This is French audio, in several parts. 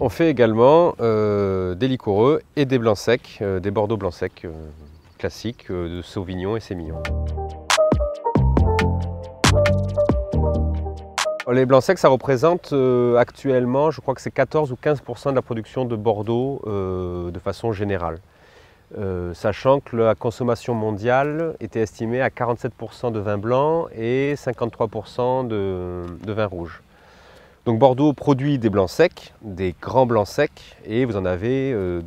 On fait également des liquoreux et des blancs secs, des Bordeaux blancs secs classiques de Sauvignon et Sémillon. Les blancs secs, ça représente actuellement, je crois que c'est 14 ou 15% de la production de Bordeaux de façon générale. Sachant que la consommation mondiale était estimée à 47% de vin blanc et 53% de vin rouge. Donc Bordeaux produit des blancs secs, des grands blancs secs, et vous en avez de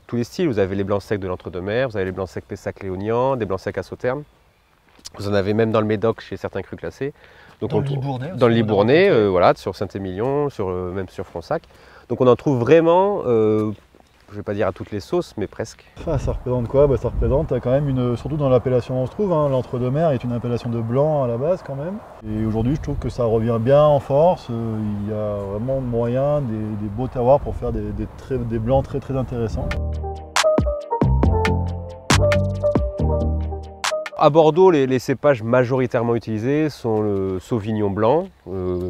tous les styles. Vous avez les blancs secs de l'Entre-deux-Mers, vous avez les blancs secs Pessac-Léognan, des blancs secs à Sauternes. Vous en avez même dans le Médoc chez certains crus classés. Donc dans le Libournais, voilà, sur Saint-Émilion, même sur Fronsac. Donc on en trouve vraiment, je ne vais pas dire à toutes les sauces, mais presque. Ça représente quoi? Ça représente quand même, surtout dans l'appellation où on se trouve, hein, l'Entre-deux-Mers est une appellation de blanc à la base quand même. Et aujourd'hui je trouve que ça revient bien en force, il y a vraiment moyen, des beaux terroirs pour faire des blancs très très intéressants. À Bordeaux, les cépages majoritairement utilisés sont le Sauvignon blanc,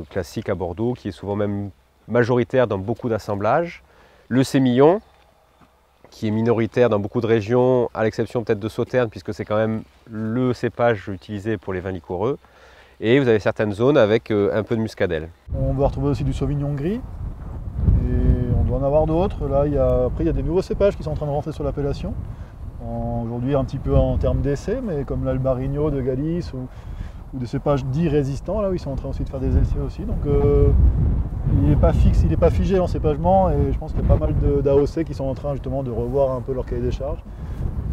classique à Bordeaux, qui est souvent même majoritaire dans beaucoup d'assemblages. Le Sémillon, qui est minoritaire dans beaucoup de régions, à l'exception peut-être de Sauternes, puisque c'est quand même le cépage utilisé pour les vins liquoreux. Et vous avez certaines zones avec un peu de muscadelle. On va retrouver aussi du Sauvignon gris, et on doit en avoir d'autres. Là, après, il y a des nouveaux cépages qui sont en train de rentrer sur l'appellation. Aujourd'hui un petit peu en termes d'essais, mais comme l'Albarino de Galice ou des cépages dits résistants, là où ils sont en train aussi de faire des essais aussi. Donc il n'est pas fixe, il n'est pas figé en cépagement, et je pense qu'il y a pas mal d'AOC qui sont en train justement de revoir un peu leur cahier des charges,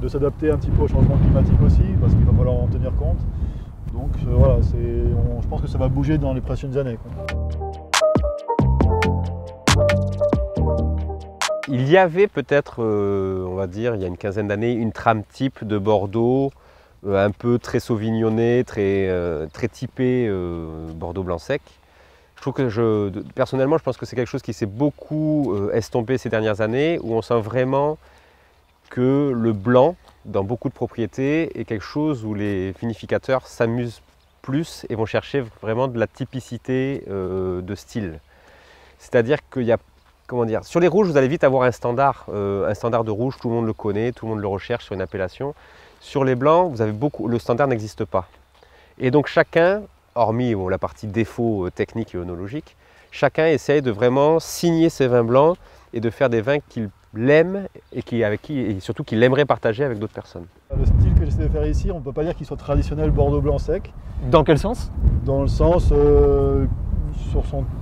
de s'adapter un petit peu au changement climatique aussi, parce qu'il va falloir en tenir compte. Donc voilà, je pense que ça va bouger dans les prochaines années, quoi. Il y avait peut-être, on va dire, il y a une quinzaine d'années, une trame type de Bordeaux, un peu très sauvignonné, très typé Bordeaux blanc sec. Je trouve que personnellement, je pense que c'est quelque chose qui s'est beaucoup estompé ces dernières années, où on sent vraiment que le blanc, dans beaucoup de propriétés, est quelque chose où les vinificateurs s'amusent plus et vont chercher vraiment de la typicité de style. C'est-à-dire qu'il y a, comment dire, sur les rouges, vous allez vite avoir un standard de rouge, tout le monde le connaît, tout le monde le recherche sur une appellation. Sur les blancs, vous avez le standard n'existe pas. Et donc chacun, hormis la partie défaut technique et œnologique, chacun essaye de vraiment signer ses vins blancs et de faire des vins qu'il aime et surtout qu'il aimerait partager avec d'autres personnes. Le style que j'essaie de faire ici, on ne peut pas dire qu'il soit traditionnel Bordeaux blanc sec. Dans quel sens? Dans le sens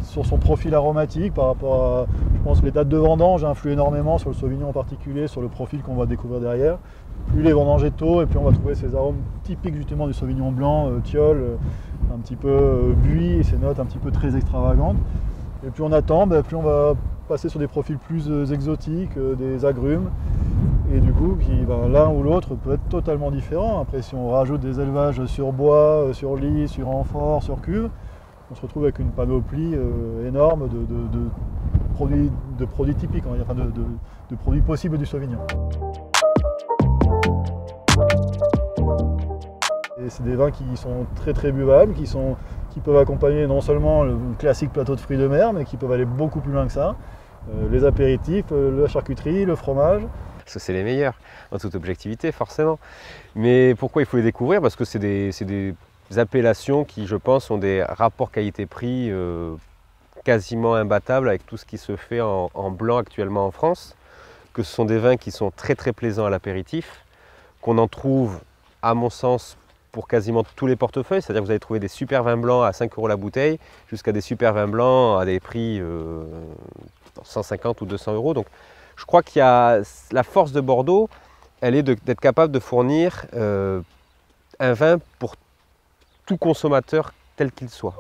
sur son profil aromatique par rapport à, je pense que les dates de vendange influent énormément sur le Sauvignon en particulier, sur le profil qu'on va découvrir derrière. Plus les vendanges est tôt, et puis on va trouver ces arômes typiques justement du Sauvignon blanc, thiol, un petit peu buis, et ces notes un petit peu très extravagantes. Et plus on attend, plus on va passer sur des profils plus exotiques, des agrumes, et du coup l'un ou l'autre peut être totalement différent. Après, si on rajoute des élevages sur bois, sur lit, sur amphore, sur cuve, on se retrouve avec une panoplie énorme de produits typiques, on va dire, enfin de produits possibles du Sauvignon. Et c'est des vins qui sont très très buvables, qui peuvent accompagner non seulement le classique plateau de fruits de mer, mais qui peuvent aller beaucoup plus loin que ça. Les apéritifs, la charcuterie, le fromage. Parce que c'est les meilleurs, en toute objectivité forcément. Mais pourquoi il faut les découvrir? Parce que c'est des appellations qui, je pense, ont des rapports qualité-prix quasiment imbattables avec tout ce qui se fait en blanc actuellement en France. Que ce sont des vins qui sont très très plaisants à l'apéritif, qu'on en trouve, à mon sens, pour quasiment tous les portefeuilles. C'est-à-dire que vous allez trouver des super vins blancs à 5 € la bouteille, jusqu'à des super vins blancs à des prix 150 ou 200 €. Donc je crois qu'il y a la force de Bordeaux, elle est d'être capable de fournir un vin pour tout consommateur tel qu'il soit.